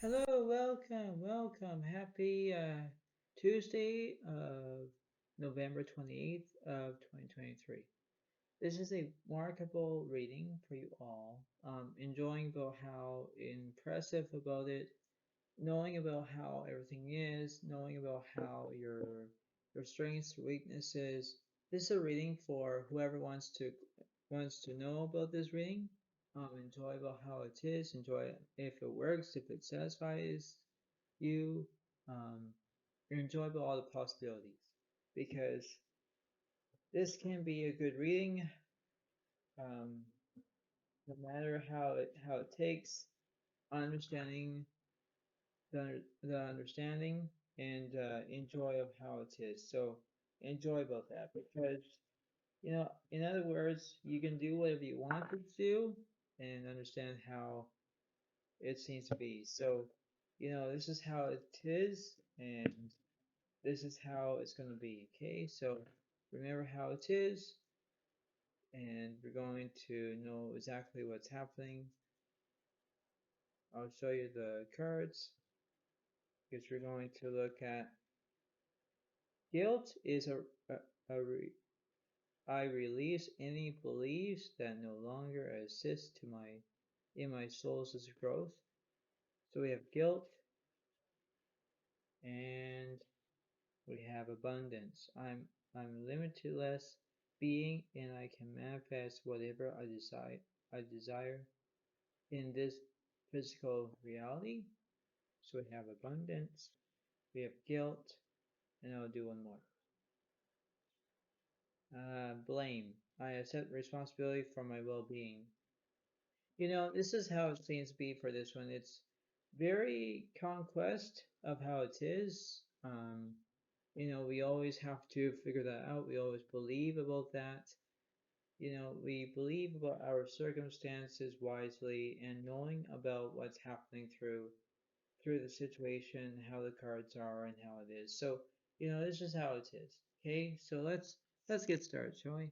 Hello, welcome. Happy Tuesday of November 28th of 2023. This is a remarkable reading for you all. Enjoying about how impressive about it, knowing about how everything is, knowing about how your strengths, weaknesses. This is a reading for whoever wants to know about this reading. Enjoy about how it is, enjoy if it works, if it satisfies you, um, enjoy about all the possibilities. Because this can be a good reading, um, no matter how it takes, understanding the understanding and enjoy of how it is. So enjoy about that because in other words, you can do whatever you want to do and understand how it seems to be. So, this is how it is, and this is how it's going to be. Okay, so remember how it is, and we're going to know exactly what's happening. I'll show you the cards because we're going to look at guilt is I release any beliefs that no longer assist in my soul's growth. So we have guilt and we have abundance. I'm limitless being and I can manifest whatever I desire in this physical reality. So we have abundance, we have guilt, and I'll do one more. Blame. I accept responsibility for my well-being. This is how it seems to be for this one. It's very conquest of how it is. We always have to figure that out. We always believe about that. We believe about our circumstances wisely and knowing about what's happening through the situation, how the cards are and how it is. So, this is how it is. Okay, so let's get started, shall we?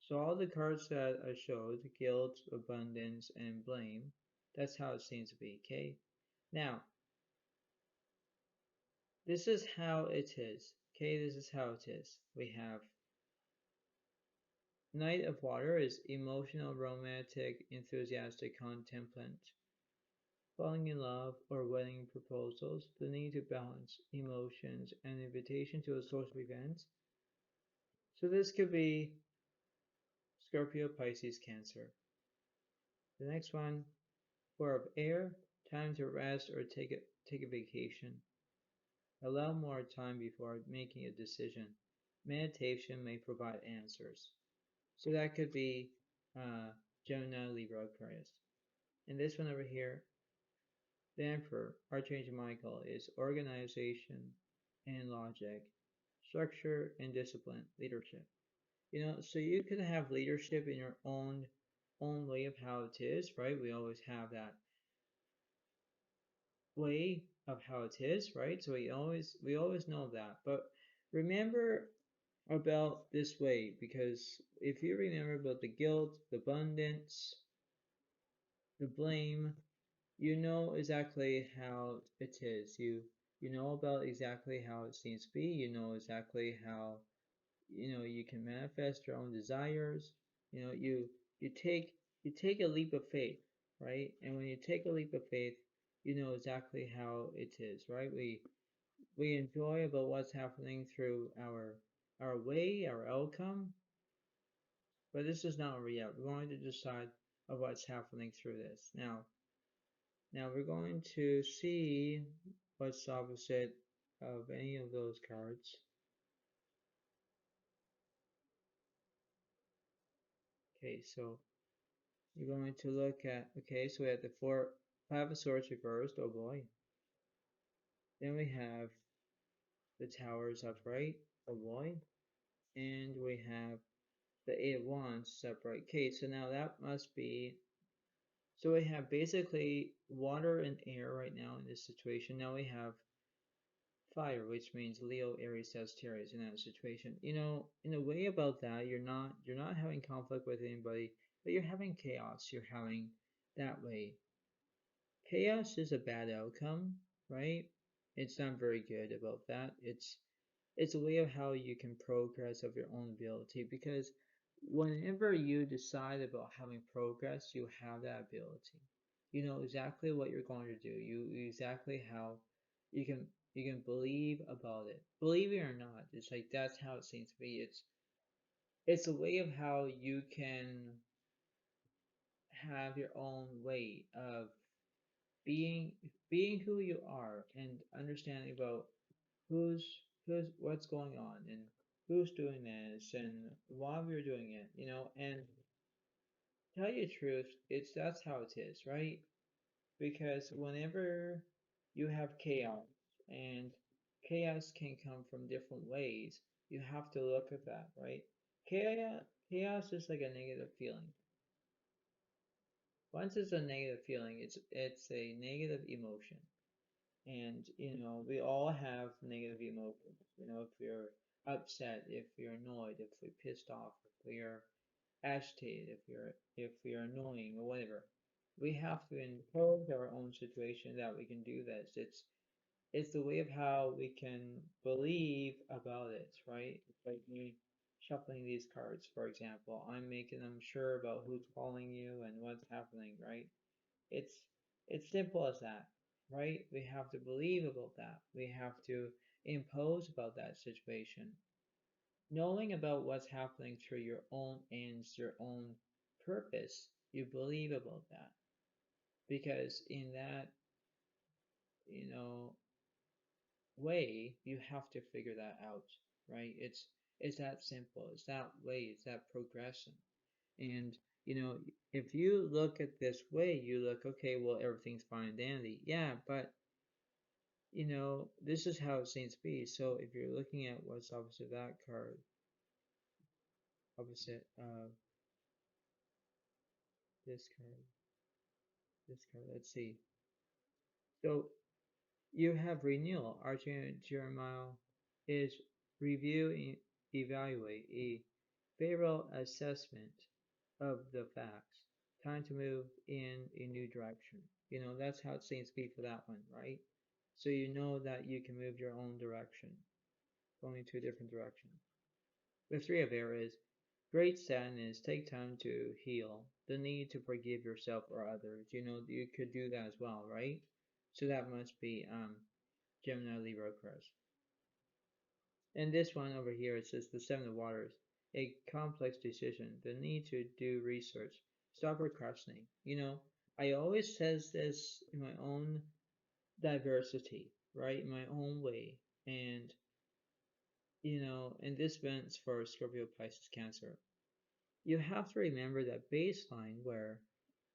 So all the cards that I showed, guilt, abundance, and blame, that's how it seems to be, okay? Now, this is how it is, okay? This is how it is. We have Knight of Water is emotional, romantic, enthusiastic, contemplant, falling in love or wedding proposals, the need to balance emotions, and invitation to a social event. So this could be Scorpio, Pisces, Cancer. The next one, Four of Air, time to rest or take a vacation. Allow more time before making a decision. Meditation may provide answers. So that could be Gemini, Libra, Aquarius. And this one over here, the Emperor, Archangel Michael, is organization and logic, structure and discipline, leadership. So you could have leadership in your own way of how it is, right? We always have that way of how it is, right? So we always know that. But remember about this way, because if you remember about the guilt, the abundance, the blame, you know exactly how it is. You know about exactly how it seems to be. You know exactly how you can manifest your own desires. You take a leap of faith, right? And when you take a leap of faith, you know exactly how it is, right? We enjoy about what's happening through our way, our outcome, but this is not reality. We're going to decide of what's happening through this. Now we're going to see what's opposite of any of those cards. Okay, so you're going to look at, okay, so we have the Five of Swords reversed, oh boy. Then we have the Towers upright, oh boy. And we have the Eight of Wands upright. Okay, so now that must be, so we have basically water and air right now in this situation. Now we have fire, which means Leo, Aries, Sagittarius in that situation. In a way about that, you're not having conflict with anybody, but you're having chaos. You're having that way. chaos is a bad outcome, right? It's not very good about that. It's a way of how you can progress of your own ability, because whenever you decide about having progress, you have that ability. You know exactly what you're going to do. You exactly how you can believe about it. Believe it or not, it's like that's how it seems to be. It's a way of how you can have your own way of being being who you are and understanding about who's what's going on and who's doing this and why we're doing it, and tell you the truth, it's that's how it is, right? Because whenever you have chaos, and chaos can come from different ways, you have to look at that, right? Chaos is like a negative feeling. Once it's a negative feeling, it's a negative emotion. And we all have negative emotions. If you're upset, if you're annoyed, if we're pissed off, if we're agitated, if we're annoying or whatever, we have to impose our own situation that we can do this. It's the way of how we can believe about it, right? It's like me shuffling these cards, for example. I'm making them sure about who's calling you and what's happening, right? It's it's simple as that, right? We have to believe about that. We have to impose about that situation. Knowing about what's happening through your own ends, your own purpose, you believe about that. Because in that, you know, way, you have to figure that out, right? It's that simple. It's that way. It's that progression. And if you look at this way, you look, okay, well, everything's fine and dandy. Yeah, but this is how it seems to be. So if you're looking at what's opposite that card, opposite this card, this card, let's see. So you have renewal. Archangel Jeremiah is review and evaluate a favorable assessment of the facts. Time to move in a new direction. That's how it seems to be for that one, right? So you know that you can move your own direction, going to a different direction. The three of Aries, great sadness, take time to heal, the need to forgive yourself or others. You could do that as well, right? So that must be Gemini, Libra, Aquarius. And this one over here, it says the Seven of Waters, a complex decision, the need to do research, stop procrastinating. I always says this in my own diversity, right? In my own way. And this vents for Scorpio, Pisces, Cancer. You have to remember that baseline where,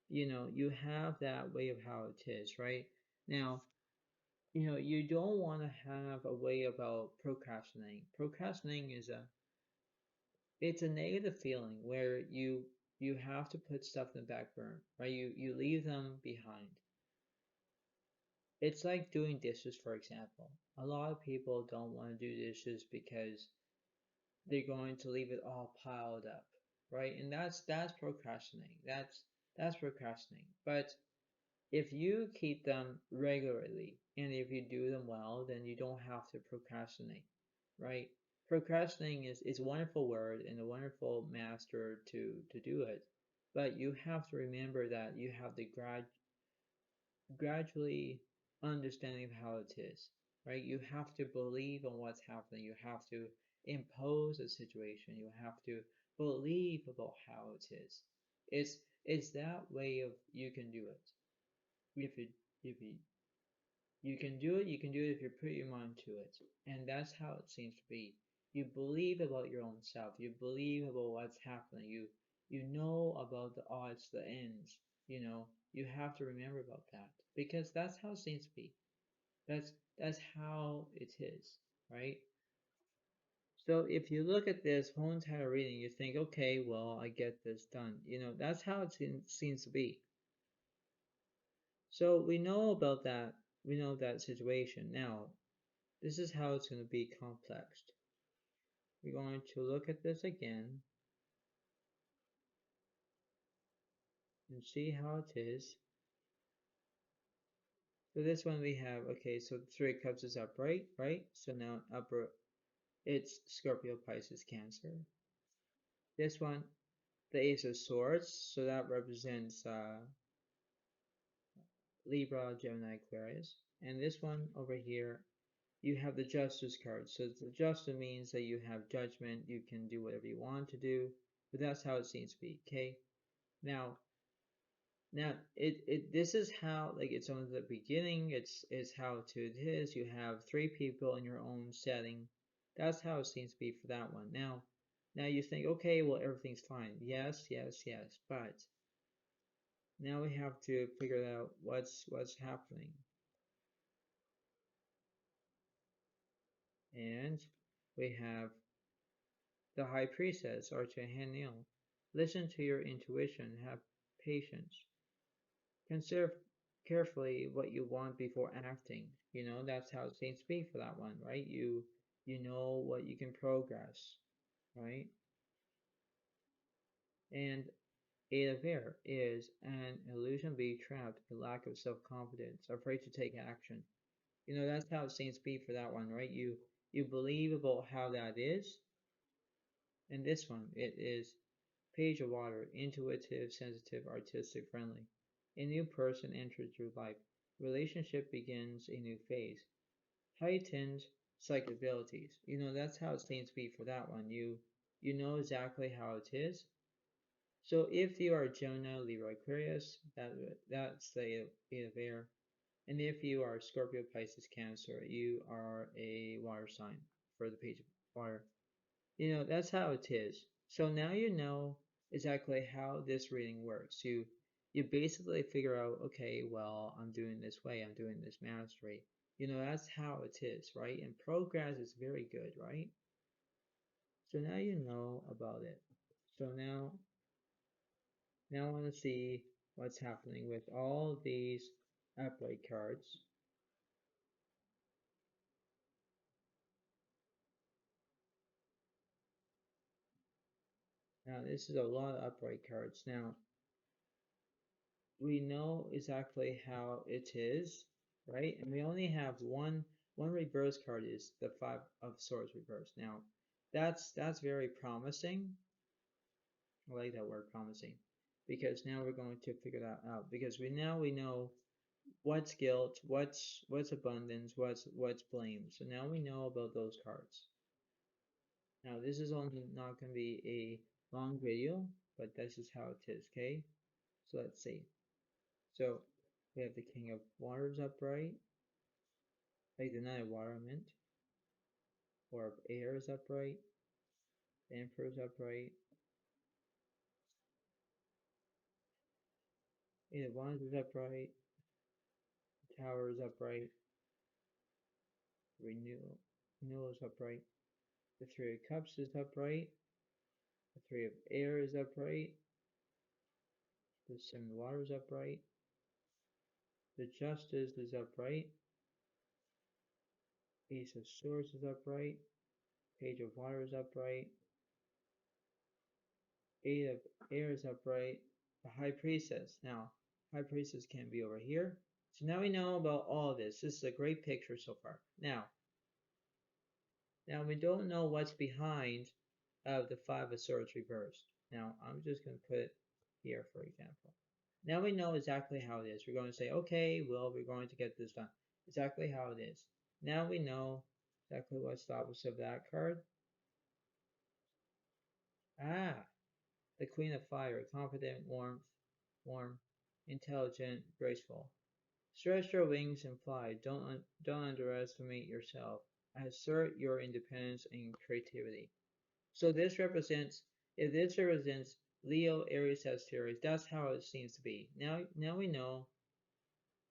you have that way of how it is, right? Now, you don't want to have a way about procrastinating. Procrastinating it's a negative feeling where you have to put stuff in the back burner, right? You leave them behind. It's like doing dishes, for example. A lot of people don't want to do dishes because they're going to leave it all piled up, right? And that's procrastinating. That's procrastinating. But if you keep them regularly and if you do them well, then you don't have to procrastinate, right? Procrastinating is a wonderful word and a wonderful master to do it, but you have to remember that you have to gradually understanding how it is, right? You have to believe in what's happening. You have to impose a situation. You have to believe about how it is. It's that way of you can do it. If you can do it, you can do it if you put your mind to it. And that's how it seems to be. You believe about your own self. You believe about what's happening. You know about the odds, the ends. You have to remember about that because that's how it seems to be. That's how it is, right? So if you look at this whole entire reading, you think, okay, well, I get this done. That's how it seems to be. So we know about that. We know that situation. Now, this is how it's going to be complex. We're going to look at this again and see how it is. So this one we have, okay, so the Three of Cups is upright, right? So now upper, it's Scorpio, Pisces, Cancer. This one, the Ace of Swords, so that represents Libra, Gemini, Aquarius. And this one over here, you have the Justice card. So the Justice means that you have judgment, you can do whatever you want to do, but that's how it seems to be, okay? Now, this is how, like, it's on the beginning, it's how it is. You have three people in your own setting. That's how it seems to be for that one. Now you think, okay, well, everything's fine. Yes, yes, yes, but now we have to figure out what's happening. And we have the High Priestess, Archangel. Listen to your intuition, have patience. Consider carefully what you want before acting. You know, that's how it seems to be for that one, right? You know what you can progress, right? And Eight of Air is an illusion being trapped, a lack of self-confidence, afraid to take action. You know, that's how it seems to be for that one, right? You believe about how that is. And this one, it is Page of Water, intuitive, sensitive, artistic, friendly. A new person enters your life. Relationship begins a new phase. Heightened psychic abilities. You know, that's how it seems to be for that one. You know exactly how it is. So if you are Gemini, Libra, Aquarius, that's the Eight of Air. And if you are Scorpio, Pisces, Cancer, you are a water sign for the Page of Water. You know, that's how it is. So now you know exactly how this reading works. You basically figure out, okay, well, I'm doing this way, I'm doing this mastery. You know, that's how it is, right? And progress is very good, right? So now you know about it. So now I want to see what's happening with all these upright cards. Now this is a lot of upright cards. Now we know exactly how it is, right? And we only have one reverse card is the Five of Swords reverse. Now, that's very promising. I like that word, promising, because now we're going to figure that out. Because we know what's guilt, what's abundance, what's blame. So now we know about those cards. Now this is only not going to be a long video, but this is how it is. Okay, so let's see. So we have the King of Waters upright, like the Knight of Water mint, Four of Air is upright, the Emperor is upright, Eight of Wands is upright, the Tower is upright, Renewal is upright, the Three of Cups is upright, the Three of Air is upright, the Seven of Water is upright, the Justice is upright, Ace of Swords is upright, Page of Water is upright, Eight of Air is upright, the High Priestess. Now, High Priestess can be over here. So now we know about all of this. This is a great picture so far. Now we don't know what's behind of the Five of Swords reversed. Now I'm just going to put it here, for example. Now we know exactly how it is. We're going to say, okay, well, we're going to get this done. Exactly how it is. Now we know exactly what's the opposite of that card. Ah, the Queen of Fire, confident, warm, intelligent, graceful. Stretch your wings and fly. Don't underestimate yourself. Assert your independence and creativity. So this represents, if this represents Leo, Aries, Sagittarius, that's how it seems to be. Now we know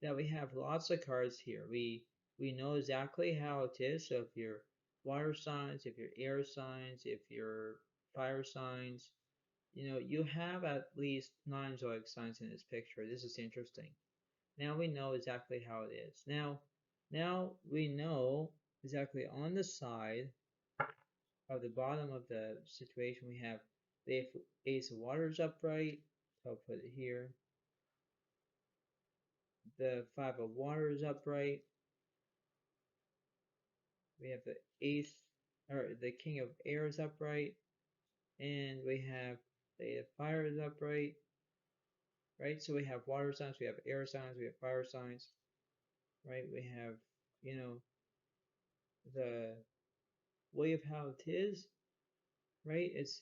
that we have lots of cards here. We know exactly how it is. So if you're water signs, if you're air signs, if you're fire signs, you know, you have at least 9 zodiac signs in this picture. This is interesting. Now we know exactly how it is. Now we know exactly on the side of the bottom of the situation we have the Ace of Waters upright. So I'll put it here. the Five of Waters upright. We have the Ace, or the King of Airs upright. And we have the Eight of Fires upright, right? So we have water signs, we have air signs, we have fire signs, right? We have, you know, the way of how it is, right? It's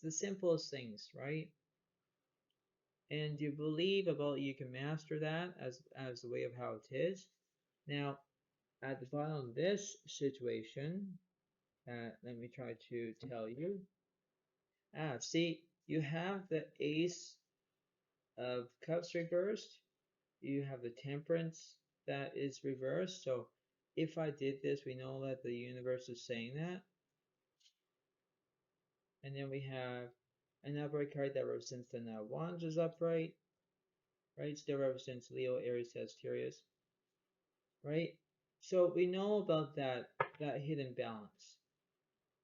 the simplest things, right? And you believe about you can master that as the way of how it is. Now, at the bottom of this situation, let me try to tell you. See, you have the Ace of Cups reversed. You have the Temperance that is reversed. So if I did this, we know that the universe is saying that. And then we have an upright card that represents the Nine of Wands is upright, right? Still represents Leo, Aries, Sagittarius, right? So we know about that hidden balance.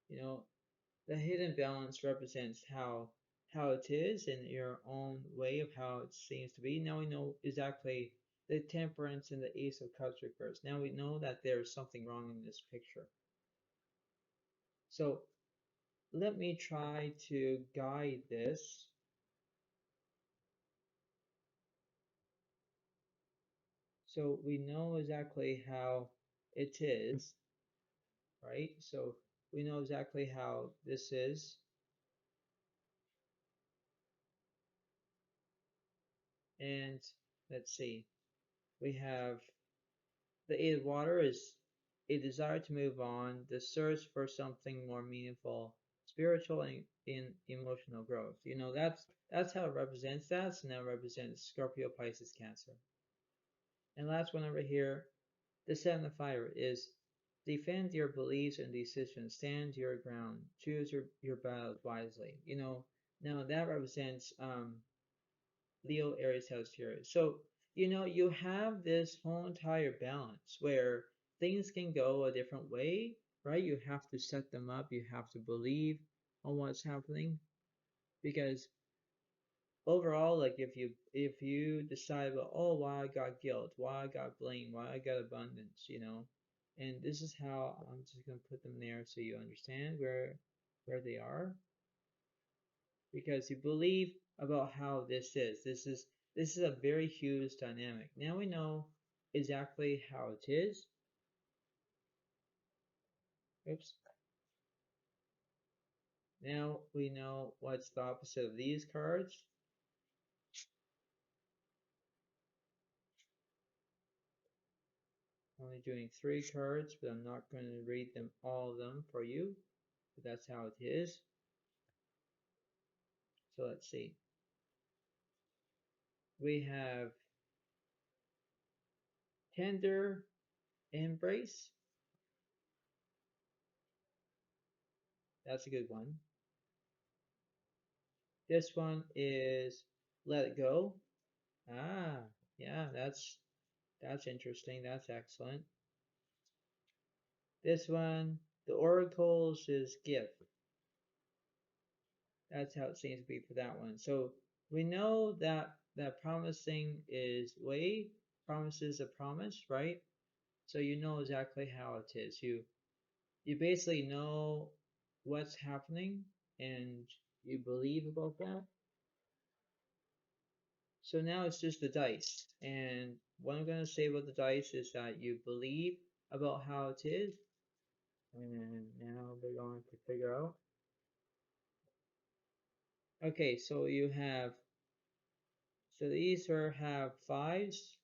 You know, the hidden balance represents how it is in your own way of how it seems to be. Now we know exactly the Temperance and the Ace of Cups reversed. Now we know that there's something wrong in this picture. So let me try to guide this. So we know exactly how it is, right? So we know exactly how this is. And let's see, we have the Eight of Water is a desire to move on, the search for something more meaningful, spiritual and in emotional growth. You know, that's how it represents that. So now it represents Scorpio, Pisces, Cancer. And last one over here, the Seven of Fire is defend your beliefs and decisions, stand your ground, choose your battles wisely. You know, now that represents Leo, Aries, Sagittarius. So, you know, you have this whole entire balance where things can go a different way, right? You have to set them up. You have to believe on what's happening because overall, like if you decide, well, oh, why I got guilt, why I got blame, why I got abundance, you know, and this is how I'm just gonna put them there so you understand where they are because you believe about how this is. This is a very huge dynamic. Now we know exactly how it is. Oops. Now we know what's the opposite of these cards. Only doing 3 cards, but I'm not going to read them all of them for you. But that's how it is. So let's see. We have tender embrace. That's a good one. This one is let it go. Ah, yeah, that's interesting. That's excellent. This one, the oracles is give. That's how it seems to be for that one. So we know that promising is way, promise is a promise, right? So you know exactly how it is. You basically know what's happening and you believe about that. So now it's just the dice. And what I'm going to say about the dice is that you believe about how it is. And now we're going to figure out. Okay, so you have, so these have fives.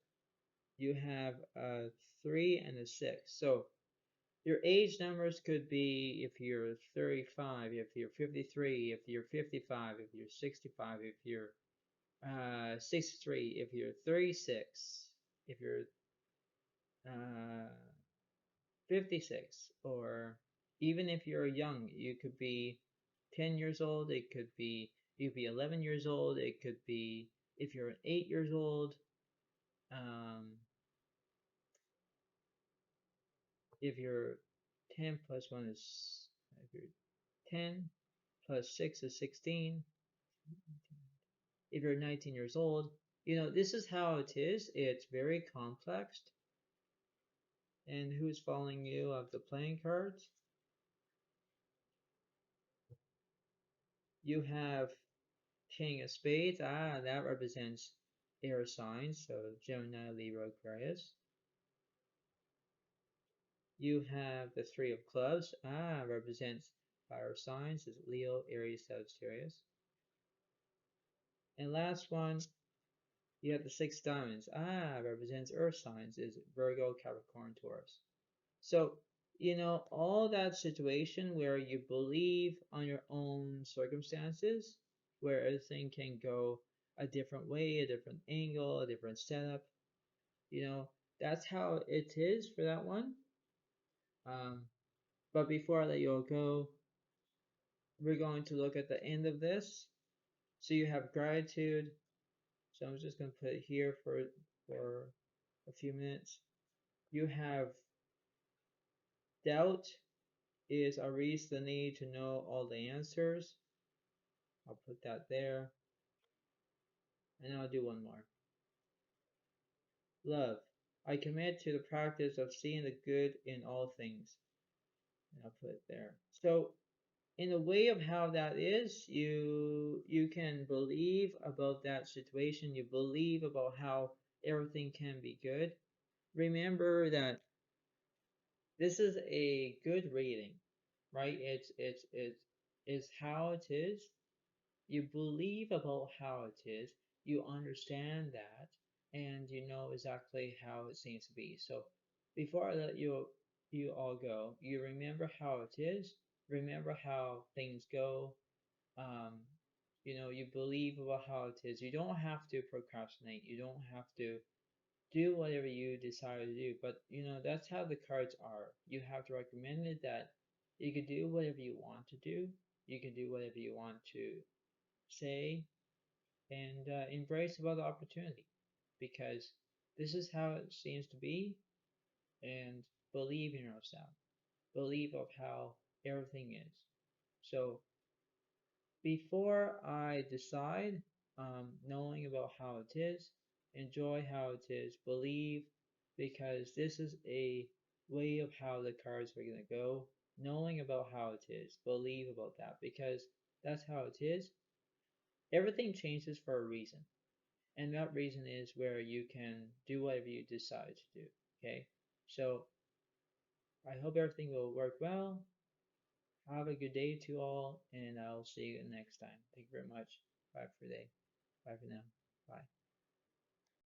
You have a 3 and a 6. So your age numbers could be if you're 35, if you're 53, if you're 55, if you're 65, if you're 63, if you're 36, if you're uh, 56, or even if you're young, you could be 10 years old, it could be you could be 11 years old, it could be if you're 8 years old, um, if you're 10 plus 1 is if you're 10 plus 6 is 16. If you're 19 years old, This is how it is. It's very complex. And who's following you of the playing cards? You have King of Spades. That represents air signs, so Gemini, Libra, Aquarius. You have the Three of Clubs. Represents fire signs, is Leo, Aries, Sagittarius. And last one, you have the Six Diamonds. Represents earth signs, is Virgo, Capricorn, Taurus. So, all that situation where you believe on your own circumstances, where everything can go a different way, a different angle, a different setup, that's how it is for that one. But before I let you all go, we're going to look at the end of this. So you have gratitude. So I'm just going to put it here for a few minutes. You have doubt is Aries, the need to know all the answers. I'll put that there. And I'll do one more. Love. I commit to the practice of seeing the good in all things. And I'll put it there. So in a way of how that is, you can believe about that situation. You believe about how everything can be good. Remember that this is a good reading, right? It's how it is. You believe about how it is. You understand that, and you know exactly how it seems to be. So before I let you all go, you remember how it is. Remember how things go. um, you believe about how it is. You don't have to procrastinate. You don't have to do whatever you decide to do. But that's how the cards are. You have to recommend it that you can do whatever you want to do. You can do whatever you want to say, and embrace about the opportunity, because this is how it seems to be. And believe in yourself. Believe of how everything is. So before I decide, knowing about how it is, enjoy how it is, believe, because this is a way of how the cards are going to go. Knowing about how it is, believe about that, because that's how it is. Everything changes for a reason, and that reason is where you can do whatever you decide to do. Okay, so I hope everything will work well. Have a good day to all, and I'll see you next time. Thank you very much. Bye for today. Bye for now. Bye.